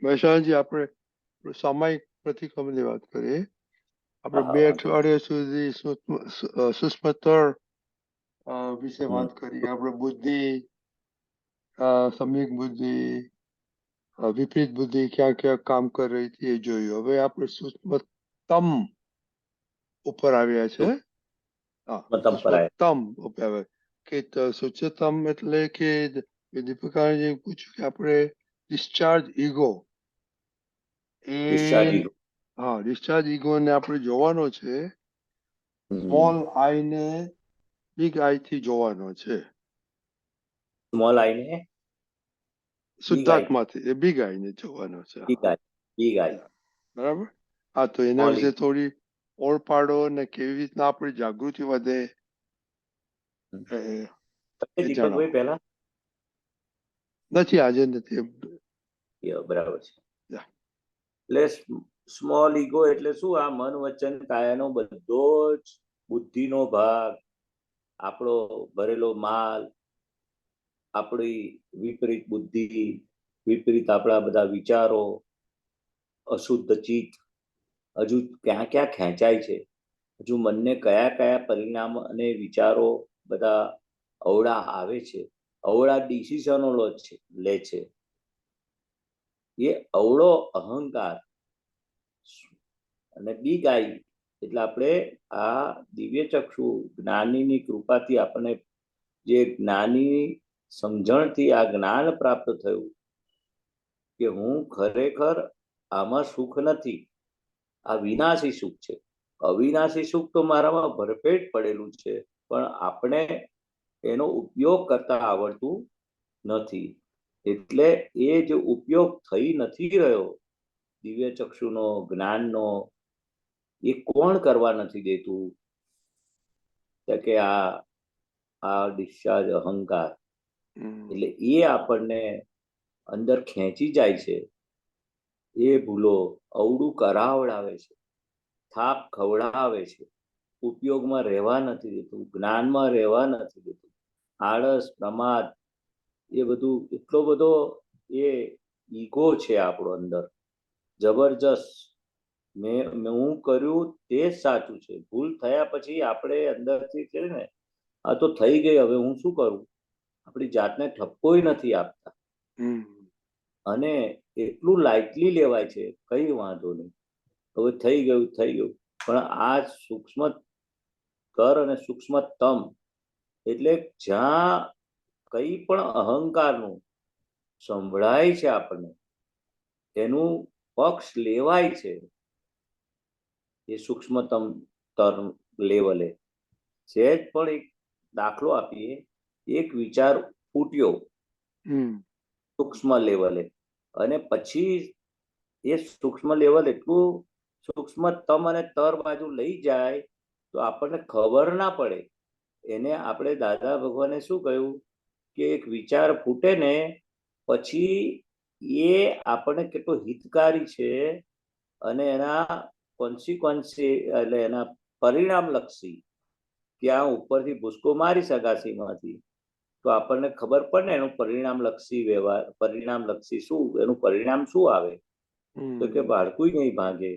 મહેસાણાજી, આપણે સામાયિક પ્રતિક્રમણની વાત કરીએ. આપણે 2 અઠવાડિયા સુધી સૂક્ષ્મ તળ વિશે વાત કરી. આપણે બુદ્ધિ, સમ્યક બુદ્ધિ, વિપરીત બુદ્ધિ ક્યાં ક્યાં કામ કરી રહી હતી એ જોયું. હવે આપણે સૂક્ષ્મતમ ઉપર આવ્યા છે. સૂક્ષ્મતમ ઉપર આવ્યા કે સૂક્ષ્મતમ એટલે કે દીપિકાએ પૂછ્યું કે આપણે ડિસ્ચાર્જ ઈગો, હા, ડિસ્ચાર્જ ઈગો ને આપણે જોવાનો છે. સ્મોલ આઈ ને બિગ આઈ થી જોવાનો છે. સ્મોલ આઈ ને શુદ્ધાત્માથી બિગ આઈ ને જોવાનો છે. બરાબર. હા, તો એના વિશે થોડી ઓળ પાડો ને કેવી રીતના આપણી જાગૃતિ વધે દીપકભાઈ પહેલા નથી, આજે નથી. બરાબર છે. એટલે સ્મોલ ઈગો એટલે શું? આ મન વચન કાયાનો બધો જ બુદ્ધિનો ભાગ, આપણો ભરેલો માલ, આપણી વિપરીત બુદ્ધિ, વિપરીત આપણા બધા વિચારો, અશુદ્ધ ચિત્ત હજુ ક્યાં ક્યાં ખેંચાય છે, હજુ મનને કયા કયા પરિણામ અને વિચારો બધા અવળા આવે છે, અવળા ડિસિઝનો લે છે. એ અવળો અહંકાર અને બિગ આઈ એટલે આપણે આ દિવ્ય ચક્ષુ જ્ઞાનીની કૃપાથી આપણને જે જ્ઞાની સમજણથી આ જ્ઞાન પ્રાપ્ત થયું કે હું ખરેખર આમાં સુખ નથી, આ વિનાશી સુખ છે. અવિનાશી સુખ તો મારામાં ભરપેટ પડેલું છે, પણ આપણે એનો ઉપયોગ કરતા આવડતું નથી. એટલે એ જે ઉપયોગ થઈ નથી રહ્યો દિવ્ય ચક્ષુનો, જ્ઞાનનો, એ કોણ કરવા નથી દેતું? કે આ ડિસ્ચાર્જ અહંકાર. એટલે એ આપણને અંદર ખેંચી જાય છે. એ ભૂલો અવળું કરાવડાવે છે, થાપ ખવડાવે છે, ઉપયોગમાં રહેવા નથી દેતું, જ્ઞાનમાં રહેવા નથી દેતું. આળસ, પ્રમાદ, એ બધું એટલો બધો એ ઈગો છે આપણો અંદર જબરજસ્ત. હું કર્યું તે જ સાચું છે. ભૂલ થયા પછી આપણે અંદરથી છે ને, આ તો થઈ ગઈ, હવે હું શું કરું? આપણી જાતને ઠપકોય નથી આપતા. અને એટલું લાઇટલી લેવાય છે, કઈ વાંધો નહીં, હવે થઈ ગયું. પણ આ સૂક્ષ્મ કર અને સૂક્ષ્મતમ એટલે જ્યાં કઈ પણ અહંકારનું સંભળાય છે આપણને, એનું પક્ષ લેવાય છે, એ સૂક્ષ્મતમ તર લેવલે. સહેજ પણ એક દાખલો આપીએ, એક વિચાર ફૂટ્યો સૂક્ષ્મ લેવલે, અને પછી એ સૂક્ષ્મ લેવલ એટલું સૂક્ષ્મતમ અને તર બાજુ લઈ જાય તો આપણને ખબર ના પડે. એને આપણે દાદા ભગવાને શું કહ્યું કે એક વિચાર ફૂટે ને પછી એ આપણને કેટલો હિતકારી છે અને એના કોન્સિક્વન્સી એટલે એના પરિણામ લક્ષી, ત્યાં ઉપરથી ભૂસકો મારી સગાસીમાંથી તો આપણને ખબર પડે એનું પરિણામ લક્ષી વ્યવહાર, પરિણામ લક્ષી શું, એનું પરિણામ શું આવે? તો કે હાડકું નહીં ભાગે,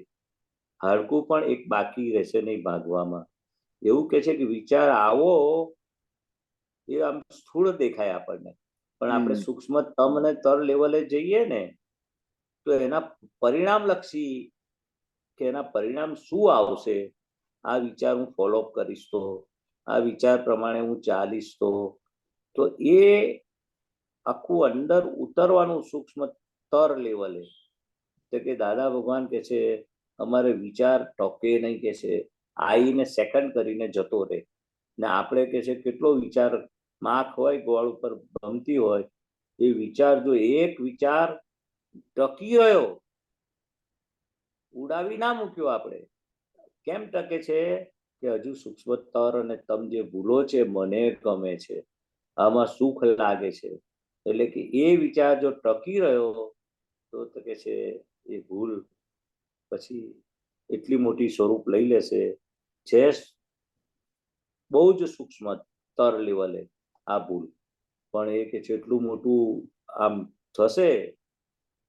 હાડકું પણ એક બાકી રહેશે નહીં ભાગવામાં. એવું કે છે કે વિચાર આવો એ આમ સ્થૂળ દેખાય આપણને, પણ આપણે સૂક્ષ્મ તમ અને તર લેવલે જઈએ ને તો એના પરિણામ લક્ષી કે એના પરિણામ શું આવશે, આ વિચાર હું ફોલોઅપ કરીશ તો, આ વિચાર પ્રમાણે હું ચાલીશ તો એ આખું અંદર ઉતરવાનું સૂક્ષ્મ તર લેવલે. તો કે દાદા ભગવાન કે છે અમારે વિચાર ટોકે નહીં, કે છે આઈને સેકન્ડ કરીને જતો રહે. ને આપણે કે છે કેટલો વિચાર માખ હોય ગોળ ઉપર ભમતી હોય, એ વિચાર જો એક વિચાર ટકી રહ્યો, ઉડાવી ના મૂક્યો, આપણે કેમ ટકે છે કે હજુ સૂક્ષ્મ તર અને તમ જે ભૂલો છે, મને ગમે છે, આમાં સુખ લાગે છે. એટલે કે એ વિચાર જો ટકી રહ્યો તો કે છે એ ભૂલ પછી એટલી મોટી સ્વરૂપ લઈ લેશે. છે બહુ જ સૂક્ષ્મ તર લેવલે આ ભૂલ, પણ એ કે છે એટલું મોટું આમ થશે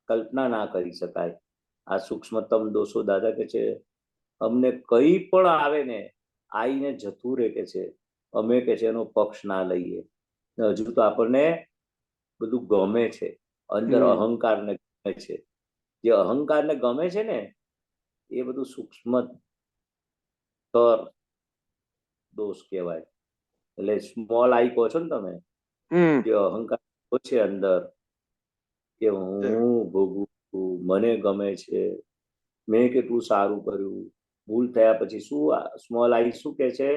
કલ્પના ના કરી શકાય. આ સૂક્ષ્મતમ દોષો દાદા કે છે અમને કઈ પણ આવે ને આઈને જતું રહે કે છે, અમે કે છે એનો પક્ષ ના લઈએ. હજુ તો આપણને બધું ગમે છે, અંદર અહંકારને ગમે છે. જે અહંકારને ગમે છે ને એ બધું સૂક્ષ્મ દોષ કહેવાય. એટલે સ્મોલ આઈ કહો છો ને તમે, જે અહંકાર છે અંદર કે હું ભોગવું છું, મને ગમે છે, મેં કેટલું સારું કર્યું, ભૂલ થયા પછી શું સ્મોલ આઈ શું કે છે,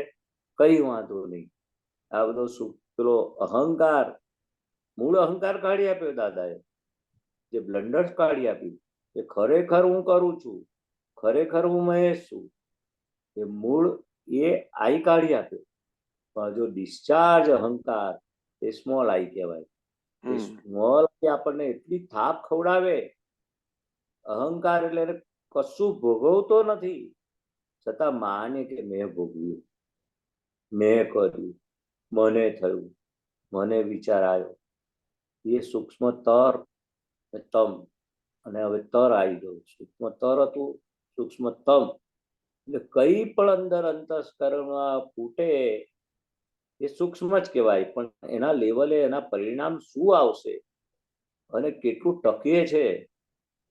કઈ વાંધો નહીં. આ બધો પેલો અહંકાર, મૂળ અહંકાર કાઢી આપ્યો દાદાએ, જે બ્લન્ડર્સ કાઢી આપ્યું કે ખરેખર હું કરું છું, ખરેખર હું મહેશ છું, એ મૂળ એ આઈ કાઢી આપ્યો. પણ જો ડિસ્ચાર્જ અહંકાર એ સ્મોલ આઈ કહેવાય. એ સ્મોલ આઈ આપણને એટલી થાપ ખવડાવે. અહંકાર એટલે કશું ભોગવતો નથી, છતાં માને કે મેં ભોગવ્યું, મેં કર્યું, મને થયું, મને વિચાર આવ્યો. એ સૂક્ષ્મ તર તમ, અને હવે તર આવી ગયું. સૂક્ષ્મ તર હતું, સૂક્ષ્મ તમ. એટલે કઈ પણ અંદર અંતસ્કરણમાં ફૂટે એ સૂક્ષ્મ જ કહેવાય, પણ એના લેવલે એના પરિણામ શું આવશે અને કેટલું ટકે છે.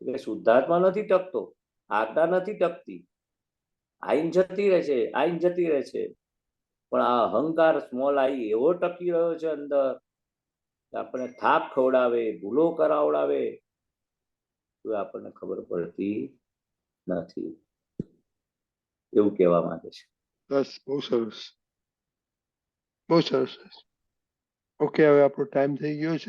એટલે શુદ્ધાત્મા નથી ટકતો, આજ્ઞા નથી ટકતી, આઈન જતી રહે છે, આઈન જતી રહે છે. પણ આ અહંકાર સ્મોલ આઈ એવો ટકી રહ્યો છે અંદર, આપણને થાપ ખવડાવે, ભૂલો કરાવડાવે, તો આપણને ખબર પડતી નથી. એવું કહેવા માંગે છે. બસ, બહુ સરસ, બહુ સરસ. ઓકે, હવે આપણો ટાઈમ થઈ ગયો છે.